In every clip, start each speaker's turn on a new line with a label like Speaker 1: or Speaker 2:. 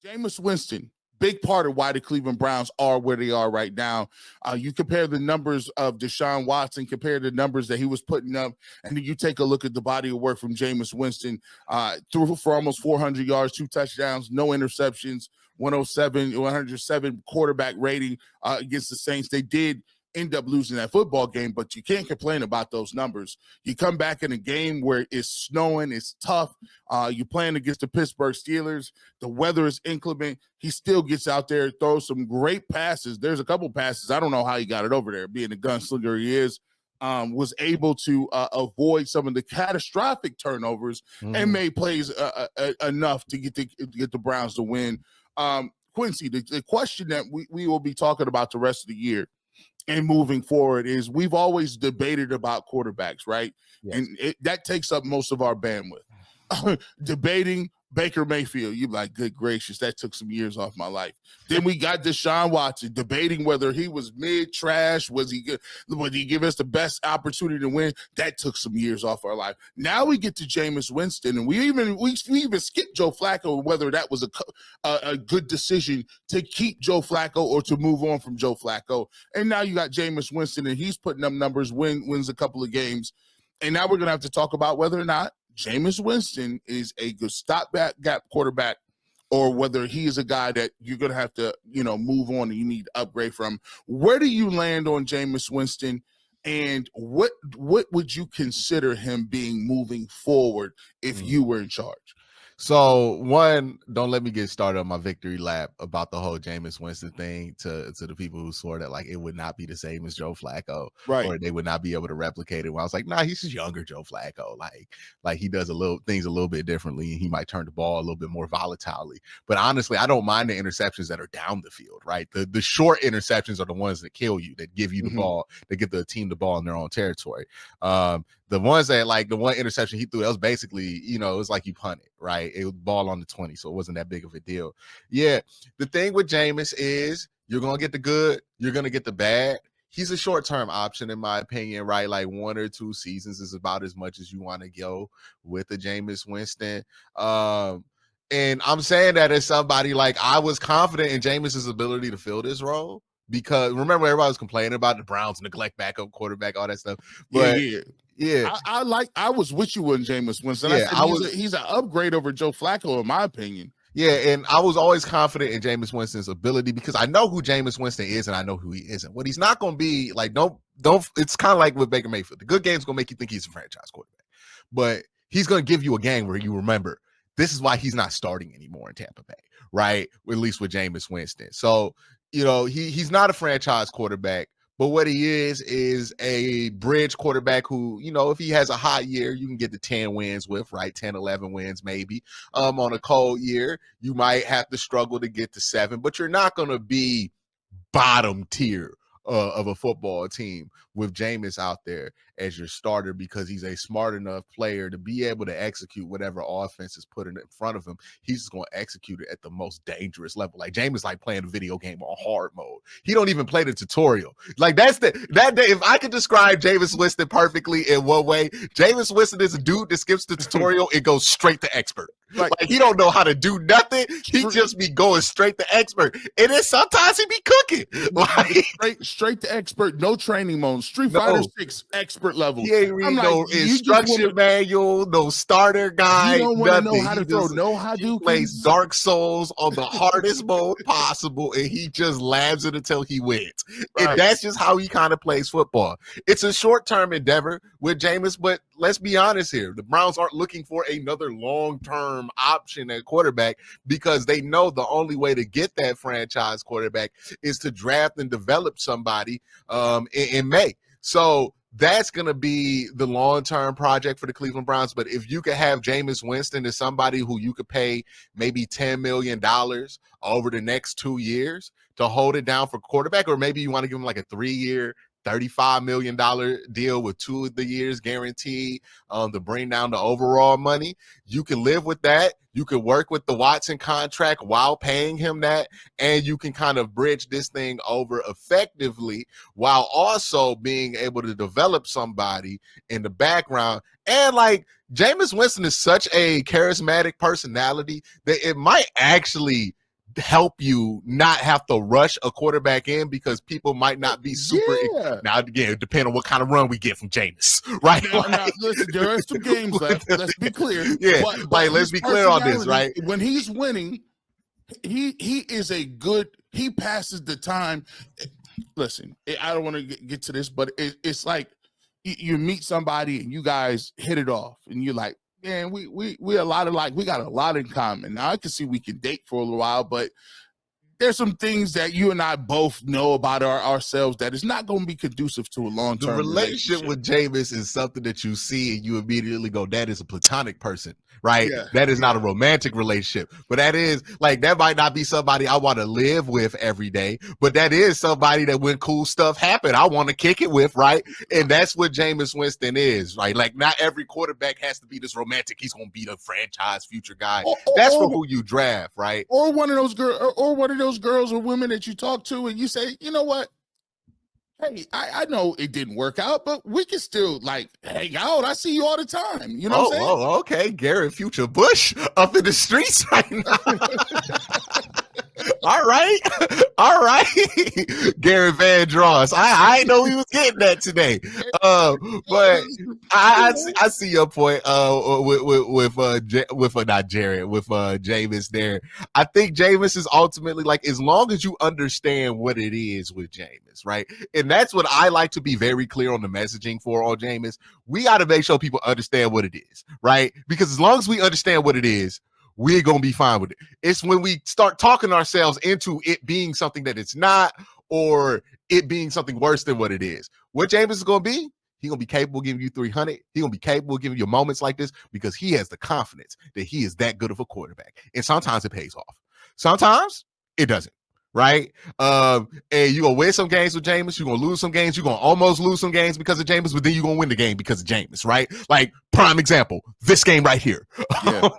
Speaker 1: Jameis Winston, big part of why the Cleveland Browns are where they are right now. You compare the numbers of Deshaun Watson, compare the numbers that he was putting up, and then you take a look at the body of work from Jameis Winston. Threw for almost 400 yards, 2 touchdowns, no interceptions, 107 quarterback rating against the Saints. They did end up losing that football game, but you can't complain about those numbers. You come back in a game where it's snowing, it's tough. You're playing against the Pittsburgh Steelers. The weather is inclement. He still gets out there, throws some great passes. There's a couple passes. I don't know how he got it over there, being the gunslinger he is. Was able to avoid some of the catastrophic turnovers and made plays enough to get the Browns to win. Quincy, the question that we will be talking about the rest of the year and moving forward is we've always debated about quarterbacks, right? Yes. And that takes up most of our bandwidth. Debating Baker Mayfield, you're like, good gracious, that took some years off my life. Then we got Deshaun Watson, debating whether he was mid-trash, was he good, would he give us the best opportunity to win? That took some years off our life. Now we get to Jameis Winston, and we even skipped Joe Flacco, whether that was a good decision to keep Joe Flacco or to move on from Joe Flacco. And now you got Jameis Winston, and he's putting up numbers, wins a couple of games. And now we're going to have to talk about whether or not Jameis Winston is a good stopgap quarterback or whether he is a guy that you're going to have to, move on and you need to upgrade from. Where do you land on Jameis Winston, and what would you consider him being moving forward if you were in charge?
Speaker 2: So one, don't let me get started on my victory lap about the whole Jameis Winston thing to the people who swore that like it would not be the same as Joe Flacco, right? Or they would not be able to replicate it. When I was like, nah, he's just younger Joe Flacco. Like he does things a little bit differently, and he might turn the ball a little bit more volatilely. But honestly, I don't mind the interceptions that are down the field, right? The short interceptions are the ones that kill you, that give you the ball, that get the team the ball in their own territory. The ones that, like the one interception he threw, that was basically, it was like you punted, right? It was ball on the 20, so it wasn't that big of a deal. Yeah, the thing with Jameis is you're going to get the good, you're going to get the bad. He's a short-term option, in my opinion, right? Like 1 or 2 seasons is about as much as you want to go with the Jameis Winston. And I'm saying that as somebody, like, I was confident in Jameis's ability to fill this role. Because remember, everybody was complaining about the Browns neglect backup quarterback, all that stuff. But yeah.
Speaker 1: I was with you on Jameis Winston. Yeah, he's an upgrade over Joe Flacco, in my opinion.
Speaker 2: Yeah, and I was always confident in Jameis Winston's ability because I know who Jameis Winston is and I know who he isn't. What he's not going to be, like, don't. It's kind of like with Baker Mayfield. The good game's going to make you think he's a franchise quarterback, but he's going to give you a game where you remember this is why he's not starting anymore in Tampa Bay, right? At least with Jameis Winston. So, he's not a franchise quarterback, but what he is a bridge quarterback who, if he has a hot year, you can get to 10 wins with, right? 10, 11 wins maybe. On a cold year, you might have to struggle to get to 7, but you're not going to be bottom tier of a football team with Jameis out there as your starter because he's a smart enough player to be able to execute whatever offense is put in front of him. He's just going to execute it at the most dangerous level. Like Jameis, like playing a video game on hard mode. He don't even play the tutorial. Like that day. If I could describe Jameis Winston perfectly in one way, Jameis Winston is a dude that skips the tutorial and goes straight to expert. Like he don't know how to do nothing. He just be going straight to expert. And then sometimes he be cooking. Like
Speaker 1: straight to expert, no training mode. Street Fighter 6 expert level.
Speaker 2: He ain't read no instruction manual, no starter guide.
Speaker 1: You don't want to know how to throw. No how to
Speaker 2: plays Dark Souls on the hardest mode possible, and he just labs it until he wins. Right. And that's just how he kind of plays football. It's a short-term endeavor with Jameis, but let's be honest here. The Browns aren't looking for another long-term option at quarterback because they know the only way to get that franchise quarterback is to draft and develop somebody in May. So that's going to be the long-term project for the Cleveland Browns. But if you could have Jameis Winston as somebody who you could pay maybe $10 million over the next 2 years to hold it down for quarterback, or maybe you want to give him like a 3-year, $35 million deal with 2 of the years guaranteed to bring down the overall money. You can live with that. You can work with the Watson contract while paying him that, and you can kind of bridge this thing over effectively while also being able to develop somebody in the background. And like Jameis Winston is such a charismatic personality that it might actually help you not have to rush a quarterback in because people might not be super.
Speaker 1: Yeah.
Speaker 2: Now, again, depending on what kind of run we get from Jameis, right?
Speaker 1: Now, listen, there are some games left. Let's be clear.
Speaker 2: Yeah,
Speaker 1: but
Speaker 2: let's be clear on this, right?
Speaker 1: When he's winning, he is a good. He passes the time. Listen, I don't want to get to this, but it's like you meet somebody and you guys hit it off, and you're like, man, we a lot of we got a lot in common. Now I can see we can date for a little while, but there's some things that you and I both know about ourselves that is not going to be conducive to a long-term
Speaker 2: The relationship with Jameis is something that you see and you immediately go, that is a platonic person, right?
Speaker 1: Yeah.
Speaker 2: That is not a romantic relationship, but that is that might not be somebody I want to live with every day, but that is somebody that when cool stuff happen, I want to kick it with, right? And that's what Jameis Winston is, right? Like, not every quarterback has to be this romantic. He's going to be the franchise future guy. That's for who you draft, right?
Speaker 1: Or one of those girls or women that you talk to and you say, you know what? Hey, I know it didn't work out, but we can still hang out. I see you all the time. You know what I'm saying?
Speaker 2: Oh, okay. Garrett Future Bush up in the streets right now. All right. Garrett Van Dross. I know he was getting that today. But I see your point with not Jared, with Jameis there. I think Jameis is ultimately as long as you understand what it is with Jameis, right? And that's what I like to be very clear on the messaging for on Jameis. We got to make sure people understand what it is, right? Because as long as we understand what it is, we're going to be fine with it. It's when we start talking ourselves into it being something that it's not, or it being something worse than what it is. What Jameis is going to be, he's going to be capable of giving you 300. He's going to be capable of giving you moments like this because he has the confidence that he is that good of a quarterback. And sometimes it pays off. Sometimes it doesn't. Right? And you're going to win some games with Jameis. You're going to lose some games. You're going to almost lose some games because of Jameis, but then you're going to win the game because of Jameis, right? Like, prime example, this game right here. Yeah.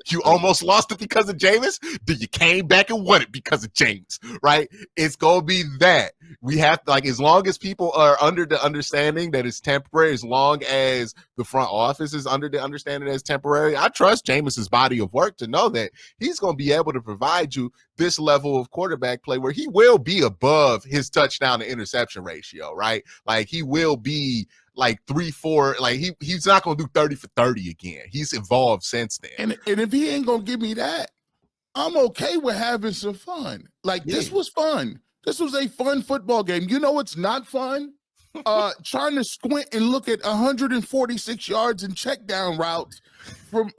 Speaker 2: You almost lost it because of Jameis, then you came back and won it because of Jameis, right? It's going to be that. We have to, as long as people are under the understanding that it's temporary, as long as the front office is under the understanding that it's temporary, I trust Jameis's body of work to know that he's going to be able to provide you this level of quarterback play where he will be above his touchdown to interception ratio, right? He will be 3-4, he's not going to do 30 for 30 again. He's evolved since then.
Speaker 1: And if he ain't going to give me that, I'm okay with having some fun. This was fun. This was a fun football game. You know what's not fun? Trying to squint and look at 146 yards and check down routes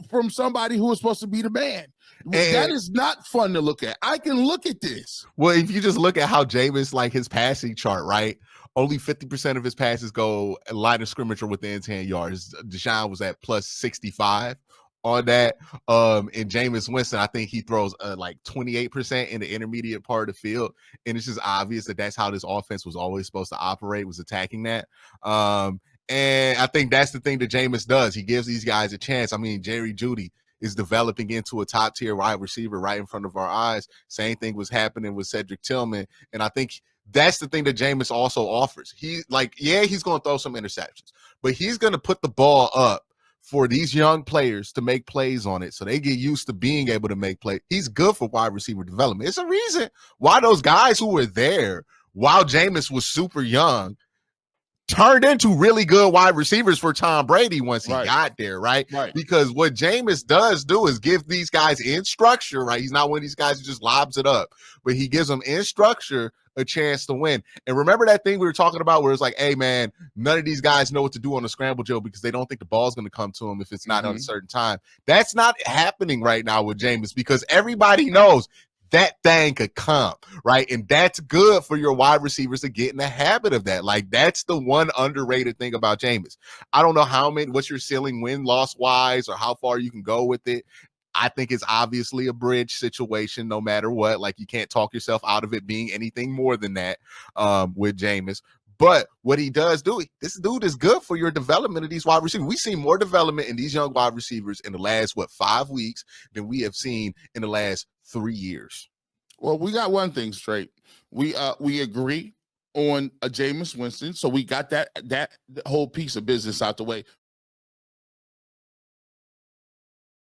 Speaker 1: from somebody who was supposed to be the man. And that is not fun to look at. I can look at this.
Speaker 2: Well, if you just look at how Jameis, his passing chart, right? Only 50% of his passes go line of scrimmage or within 10 yards. Deshaun was at plus 65 on that. And Jameis Winston, I think he throws 28% in the intermediate part of the field. And it's just obvious that that's how this offense was always supposed to operate, was attacking that. And I think that's the thing that Jameis does. He gives these guys a chance. I mean, Jerry Jeudy is developing into a top tier wide receiver right in front of our eyes. Same thing was happening with Cedric Tillman. And I think that's the thing that Jameis also offers. He's going to throw some interceptions, but he's going to put the ball up for these young players to make plays on it so they get used to being able to make plays. He's good for wide receiver development. It's a reason why those guys who were there while Jameis was super young turned into really good wide receivers for Tom Brady once he got there, right? Because what Jameis does do is give these guys in structure, right? He's not one of these guys who just lobs it up, but he gives them in structure a chance to win. And remember that thing we were talking about where it's hey, man, none of these guys know what to do on the scramble drill because they don't think the ball's going to come to them if it's not on a certain time. That's not happening right now with Jameis because everybody knows that thing could come, right? And that's good for your wide receivers to get in the habit of that. That's the one underrated thing about Jameis. I don't know what's your ceiling win-loss wise or how far you can go with it. I think it's obviously a bridge situation no matter what. You can't talk yourself out of it being anything more than that with Jameis. But what he does do, this dude is good for your development of these wide receivers. We've seen more development in these young wide receivers in the last, 5 weeks than we have seen in the last 3 years.
Speaker 1: Well, we got one thing straight. We agree on a Jameis Winston, so we got that whole piece of business out the way.